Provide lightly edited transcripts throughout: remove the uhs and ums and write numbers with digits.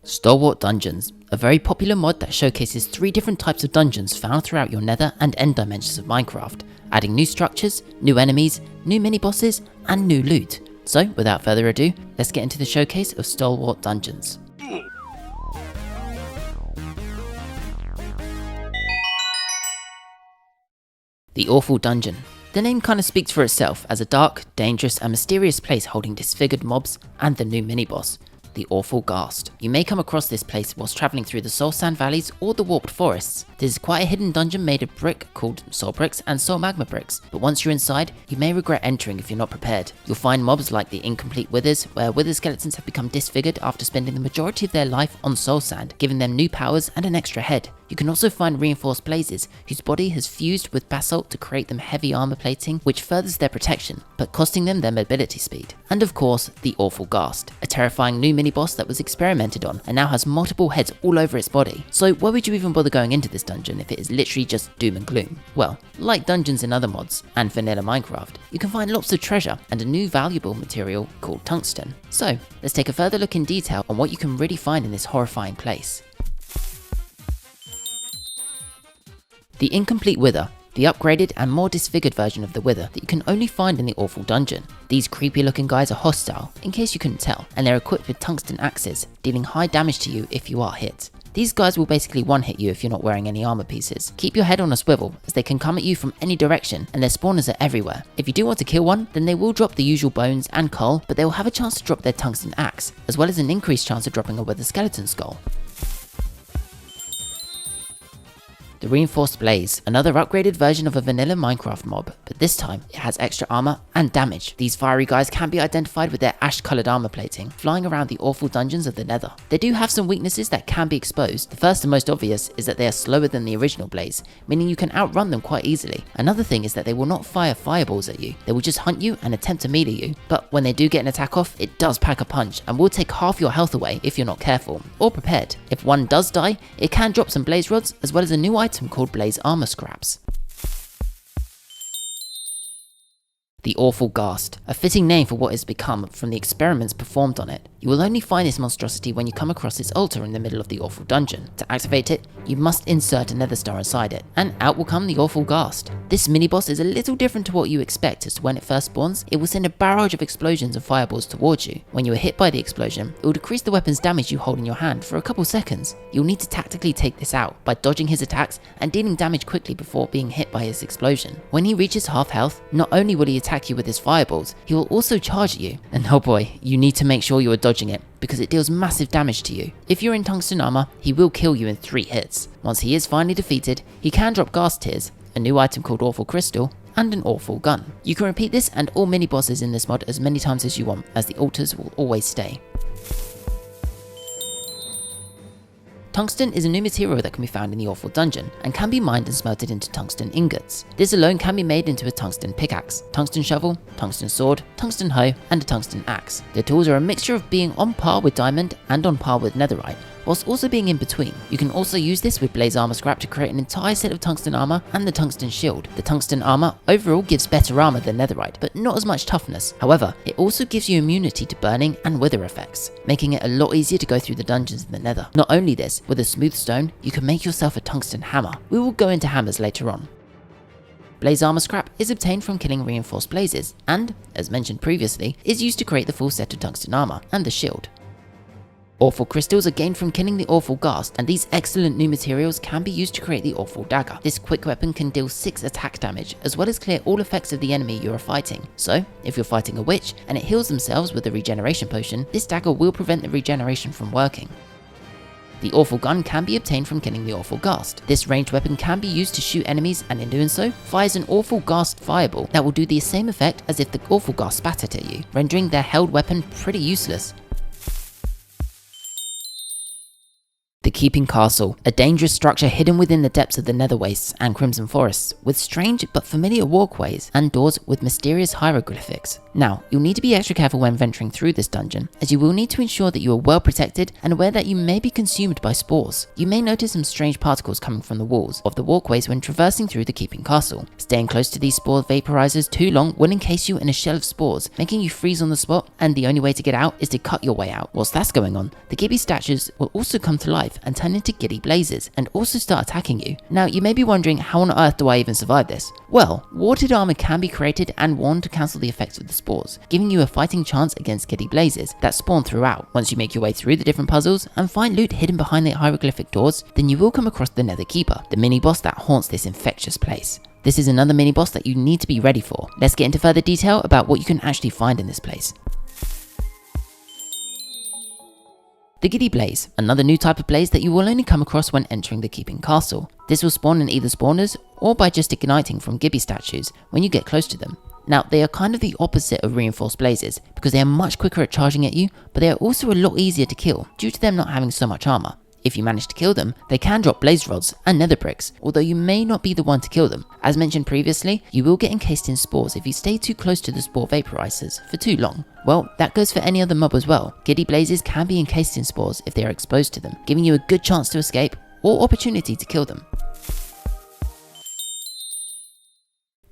Stalwart Dungeons, a very popular mod that showcases 3 different types of dungeons found throughout your nether and end dimensions of Minecraft, adding new structures, new enemies, new mini-bosses, and new loot. So without further ado, let's get into the showcase of Stalwart Dungeons. The Awful Dungeon. The name kinda speaks for itself as a dark, dangerous and mysterious place holding disfigured mobs and the new mini-boss, the Awful Ghast. You may come across this place whilst travelling through the soul sand valleys or the warped forests. This is quite a hidden dungeon made of brick called soul bricks and soul magma bricks, but once you're inside, you may regret entering if you're not prepared. You'll find mobs like the incomplete withers, where wither skeletons have become disfigured after spending the majority of their life on soul sand, giving them new powers and an extra head. You can also find reinforced blazes, whose body has fused with basalt to create them heavy armor plating, which furthers their protection, but costing them their mobility speed. And of course, the Awful Ghast, a terrifying new mini-boss that was experimented on and now has multiple heads all over its body. So why would you even bother going into this dungeon if it is literally just doom and gloom? Well, like dungeons in other mods, and vanilla Minecraft, you can find lots of treasure and a new valuable material called tungsten. So let's take a further look in detail on what you can really find in this horrifying place. The Incomplete Wither, the upgraded and more disfigured version of the Wither that you can only find in the Awful Dungeon. These creepy looking guys are hostile, in case you couldn't tell, and they're equipped with tungsten axes, dealing high damage to you if you are hit. These guys will basically one-hit you if you're not wearing any armor pieces. Keep your head on a swivel, as they can come at you from any direction, and their spawners are everywhere. If you do want to kill one, then they will drop the usual bones and coal, but they will have a chance to drop their tungsten axe, as well as an increased chance of dropping a wither skeleton skull. The Reinforced Blaze, another upgraded version of a vanilla Minecraft mob, but this time it has extra armor and damage. These fiery guys can be identified with their ash coloured armor plating, flying around the awful dungeons of the nether. They do have some weaknesses that can be exposed. The first and most obvious is that they are slower than the original Blaze, meaning you can outrun them quite easily. Another thing is that they will not fire fireballs at you, they will just hunt you and attempt to melee you, but when they do get an attack off, it does pack a punch and will take half your health away if you're not careful, or prepared. If one does die, it can drop some blaze rods as well as a new item called Blaze Armor Scraps. The Awful Ghast, a fitting name for what has become from the experiments performed on it. You will only find this monstrosity when you come across its altar in the middle of the Awful Dungeon. To activate it, you must insert a nether star inside it, and out will come the Awful Ghast. This mini-boss is a little different to what you expect, as to when it first spawns, it will send a barrage of explosions and fireballs towards you. When you are hit by the explosion, it will decrease the weapon's damage you hold in your hand for a couple seconds. You'll need to tactically take this out by dodging his attacks and dealing damage quickly before being hit by his explosion. When he reaches half health, not only will he attack you with his fireballs, he will also charge at you, and oh boy, you need to make sure you are dodging it, because it deals massive damage to you. If you're in tungsten armor, he will kill you in 3 hits. Once he is finally defeated, he can drop Ghast Tears, a new item called Awful Crystal, and an Awful Gun. You can repeat this and all mini bosses in this mod as many times as you want, as the altars will always stay. Tungsten is a new material that can be found in the Awful Dungeon, and can be mined and smelted into tungsten ingots. This alone can be made into a tungsten pickaxe, tungsten shovel, tungsten sword, tungsten hoe, and a tungsten axe. The tools are a mixture of being on par with diamond and on par with netherite, whilst also being in between. You can also use this with Blaze Armor Scrap to create an entire set of tungsten armor and the tungsten shield. The tungsten armor overall gives better armor than netherite, but not as much toughness. However, it also gives you immunity to burning and wither effects, making it a lot easier to go through the dungeons in the nether. Not only this, with a smooth stone, you can make yourself a tungsten hammer. We will go into hammers later on. Blaze Armor Scrap is obtained from killing reinforced blazes, and, as mentioned previously, is used to create the full set of tungsten armor and the shield. Awful Crystals are gained from killing the Awful Ghast, and these excellent new materials can be used to create the Awful Dagger. This quick weapon can deal 6 attack damage, as well as clear all effects of the enemy you are fighting. So, if you're fighting a witch, and it heals themselves with a regeneration potion, this dagger will prevent the regeneration from working. The Awful Gun can be obtained from killing the Awful Ghast. This ranged weapon can be used to shoot enemies, and in doing so, fires an Awful Ghast fireball that will do the same effect as if the Awful Ghast spat it at you, rendering their held weapon pretty useless. The Keeping Castle, a dangerous structure hidden within the depths of the Nether Wastes and Crimson Forests, with strange but familiar walkways and doors with mysterious hieroglyphics. Now, you'll need to be extra careful when venturing through this dungeon, as you will need to ensure that you are well protected and aware that you may be consumed by spores. You may notice some strange particles coming from the walls of the walkways when traversing through the Keeping Castle. Staying close to these spore vaporizers too long will encase you in a shell of spores, making you freeze on the spot, and the only way to get out is to cut your way out. Whilst that's going on, the Gibby statues will also come to life and turn into Giddy Blazes and also start attacking you. Now, you may be wondering, how on earth do I even survive this? Well, watered armor can be created and worn to cancel the effects of the spores, giving you a fighting chance against Giddy Blazes that spawn throughout. Once you make your way through the different puzzles and find loot hidden behind the hieroglyphic doors, then you will come across the Nether Keeper, the mini boss that haunts this infectious place. This is another mini boss that you need to be ready for. Let's get into further detail about what you can actually find in this place. The Giddy Blaze, another new type of blaze that you will only come across when entering the Keeping Castle. This will spawn in either spawners or by just igniting from Gibby statues when you get close to them. Now, they are kind of the opposite of reinforced blazes because they are much quicker at charging at you, but they are also a lot easier to kill due to them not having so much armor. If you manage to kill them, they can drop blaze rods and nether bricks, although you may not be the one to kill them. As mentioned previously, you will get encased in spores if you stay too close to the spore vaporizers for too long. Well, that goes for any other mob as well. Giddy Blazes can be encased in spores if they are exposed to them, giving you a good chance to escape or opportunity to kill them.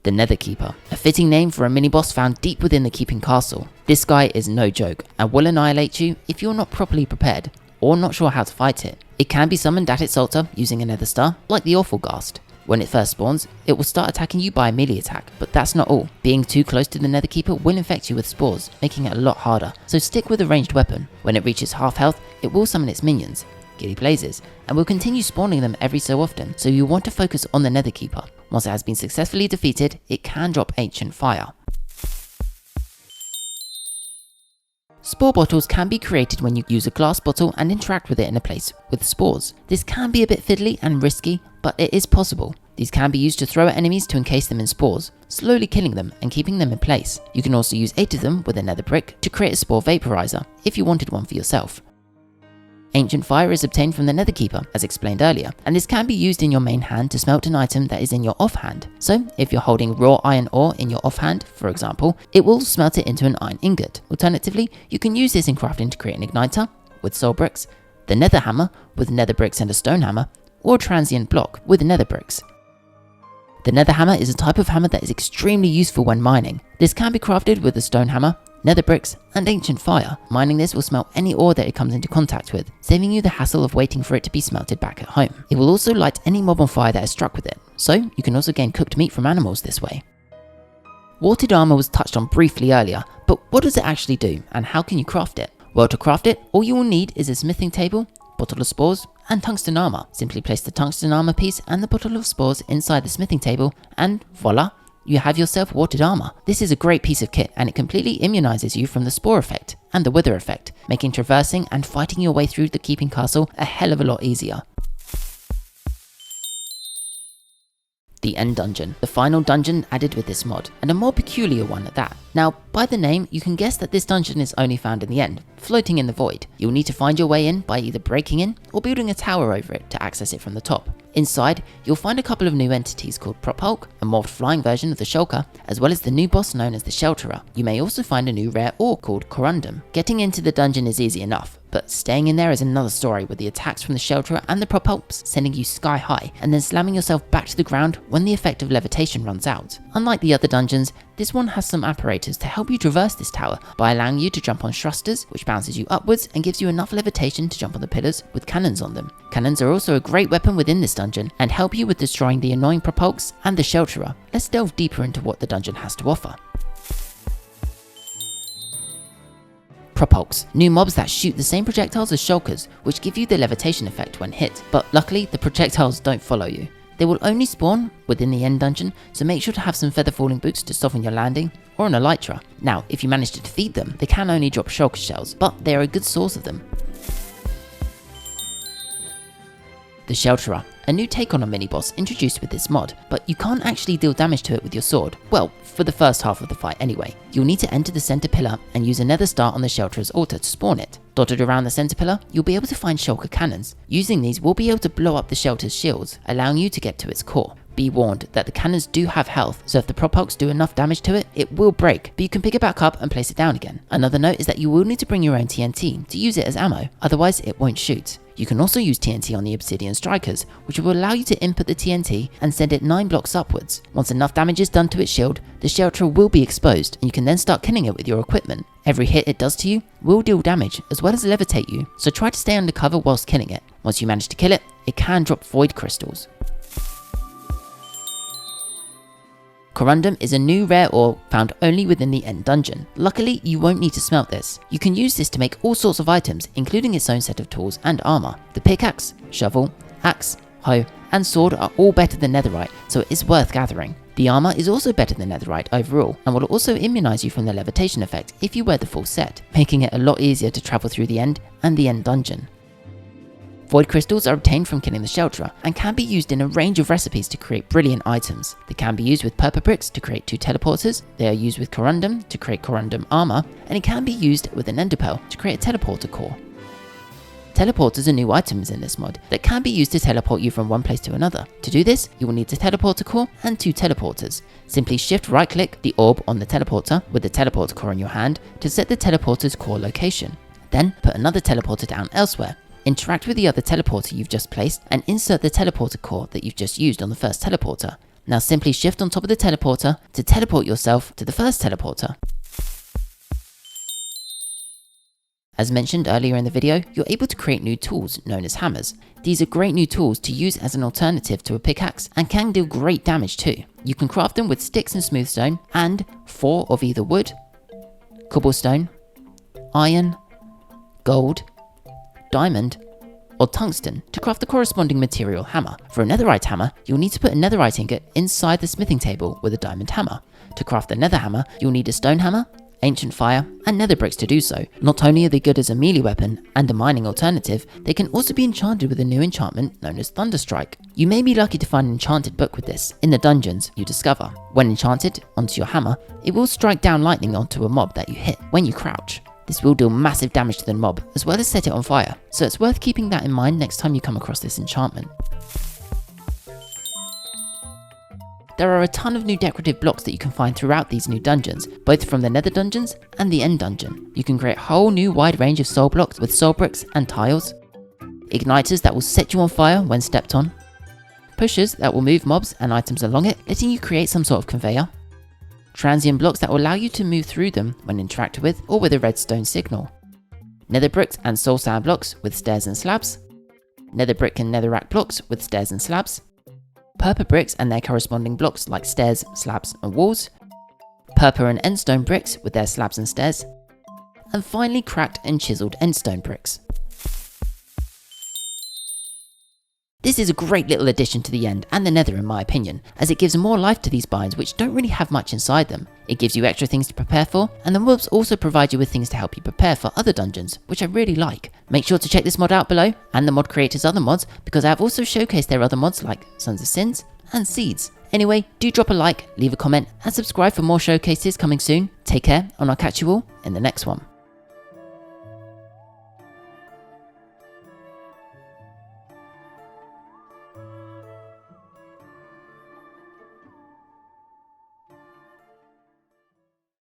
The Nether Keeper, a fitting name for a mini-boss found deep within the Keeping Castle. This guy is no joke and will annihilate you if you're not properly prepared or not sure how to fight it. It can be summoned at its altar using a nether star, like the awful Ghast. When it first spawns, it will start attacking you by a melee attack, but that's not all. Being too close to the Nether Keeper will infect you with spores, making it a lot harder, so stick with a ranged weapon. When it reaches half health, it will summon its minions, Giddy Blazes, and will continue spawning them every so often, so you want to focus on the Nether Keeper. Once it has been successfully defeated, it can drop Ancient Fire. Spore bottles can be created when you use a glass bottle and interact with it in a place with spores. This can be a bit fiddly and risky, but it is possible. These can be used to throw at enemies to encase them in spores, slowly killing them and keeping them in place. You can also use 8 of them with a nether brick to create a spore vaporizer, if you wanted one for yourself. Ancient Fire is obtained from the Nether Keeper, as explained earlier, and this can be used in your main hand to smelt an item that is in your offhand. So, if you're holding raw iron ore in your offhand, for example, it will smelt it into an iron ingot. Alternatively, you can use this in crafting to create an igniter, with soul bricks, the nether hammer, with nether bricks and a stone hammer, or a transient block, with nether bricks. The nether hammer is a type of hammer that is extremely useful when mining. This can be crafted with a stone hammer, nether bricks, and ancient fire. Mining this will smelt any ore that it comes into contact with, saving you the hassle of waiting for it to be smelted back at home. It will also light any mob on fire that is struck with it, so you can also gain cooked meat from animals this way. Watered armor was touched on briefly earlier, but what does it actually do, and how can you craft it? Well, to craft it, all you will need is a smithing table, bottle of spores, and tungsten armor. Simply place the tungsten armor piece and the bottle of spores inside the smithing table, and voila! You have yourself watered armor. This is a great piece of kit and it completely immunizes you from the spore effect and the wither effect, making traversing and fighting your way through the Keeping Castle a hell of a lot easier. The End Dungeon, the final dungeon added with this mod, and a more peculiar one at that. Now, by the name, you can guess that this dungeon is only found in the end, floating in the void. You'll need to find your way in by either breaking in or building a tower over it to access it from the top. Inside, you'll find a couple of new entities called Propulk, a morphed flying version of the Shulker, as well as the new boss known as the Shelterer. You may also find a new rare ore called Corundum. Getting into the dungeon is easy enough, but staying in there is another story, with the attacks from the Shelterer and the Propulks sending you sky high and then slamming yourself back to the ground when the effect of levitation runs out. Unlike the other dungeons, this one has some apparatus to help you traverse this tower by allowing you to jump on thrusters, which bounces you upwards and gives you enough levitation to jump on the pillars with cannons on them. Cannons are also a great weapon within this dungeon and help you with destroying the annoying Propulks and the Shelterer. Let's delve deeper into what the dungeon has to offer. Propulks, new mobs that shoot the same projectiles as shulkers, which give you the levitation effect when hit, but luckily the projectiles don't follow you. They will only spawn within the end dungeon, so make sure to have some feather falling boots to soften your landing, or an elytra. Now, if you manage to defeat them, they can only drop shulker shells, but they are a good source of them. The Shelterer, a new take on a mini-boss introduced with this mod, but you can't actually deal damage to it with your sword. Well, for the first half of the fight anyway. You'll need to enter the center pillar and use a nether star on the shelterer's altar to spawn it. Dotted around the center pillar, you'll be able to find shulker cannons. Using these, we'll be able to blow up the shelter's shields, allowing you to get to its core. Be warned that the cannons do have health, so if the propulks do enough damage to it, it will break, but you can pick it back up and place it down again. Another note is that you will need to bring your own TNT to use it as ammo, otherwise it won't shoot. You can also use TNT on the obsidian strikers, which will allow you to input the TNT and send it 9 blocks upwards. Once enough damage is done to its shield, the shelterer will be exposed and you can then start killing it with your equipment. Every hit it does to you will deal damage as well as levitate you, so try to stay under cover whilst killing it. Once you manage to kill it, it can drop void crystals. Corundum is a new rare ore found only within the end dungeon. Luckily, you won't need to smelt this. You can use this to make all sorts of items, including its own set of tools and armor. The pickaxe, shovel, axe, hoe, and sword are all better than netherite, so it is worth gathering. The armor is also better than netherite overall, and will also immunize you from the levitation effect if you wear the full set, making it a lot easier to travel through the end and the end dungeon. Void crystals are obtained from killing the shelterer and can be used in a range of recipes to create brilliant items. They can be used with purple bricks to create 2 teleporters, they are used with corundum to create corundum armor, and it can be used with an ender pearl to create a teleporter core. Teleporters are new items in this mod that can be used to teleport you from one place to another. To do this, you will need a teleporter core and 2 teleporters. Simply shift right click the orb on the teleporter with the teleporter core in your hand to set the teleporter's core location. Then put another teleporter down elsewhere. Interact with the other teleporter you've just placed and insert the teleporter core that you've just used on the first teleporter. Now simply shift on top of the teleporter to teleport yourself to the first teleporter. As mentioned earlier in the video, you're able to create new tools known as hammers. These are great new tools to use as an alternative to a pickaxe and can deal great damage too. You can craft them with sticks and smooth stone and 4 of either wood, cobblestone, iron, gold, diamond, or tungsten to craft the corresponding material hammer. For a netherite hammer, you'll need to put a netherite ingot inside the smithing table with a diamond hammer. To craft a nether hammer, you'll need a stone hammer, ancient fire, and nether bricks to do so. Not only are they good as a melee weapon and a mining alternative, they can also be enchanted with a new enchantment known as Thunderstrike. You may be lucky to find an enchanted book with this in the dungeons you discover. When enchanted onto your hammer, it will strike down lightning onto a mob that you hit when you crouch. This will deal massive damage to the mob, as well as set it on fire, so it's worth keeping that in mind next time you come across this enchantment. There are a ton of new decorative blocks that you can find throughout these new dungeons, both from the nether dungeons and the end dungeon. You can create a whole new wide range of soul blocks with soul bricks and tiles, igniters that will set you on fire when stepped on, pushers that will move mobs and items along it, letting you create some sort of conveyor, transient blocks that will allow you to move through them when interacted with or with a redstone signal, nether bricks and soul sand blocks with stairs and slabs, nether brick and netherrack blocks with stairs and slabs, purple bricks and their corresponding blocks like stairs, slabs and walls, purple and endstone bricks with their slabs and stairs, and finally cracked and chiseled endstone bricks. This is a great little addition to the end and the nether in my opinion, as it gives more life to these biomes which don't really have much inside them. It gives you extra things to prepare for, and the mobs also provide you with things to help you prepare for other dungeons, which I really like. Make sure to check this mod out below, and the mod creators' other mods, because I have also showcased their other mods like Sons of Sins and Seeds. Anyway, do drop a like, leave a comment, and subscribe for more showcases coming soon. Take care, and I'll catch you all in the next one.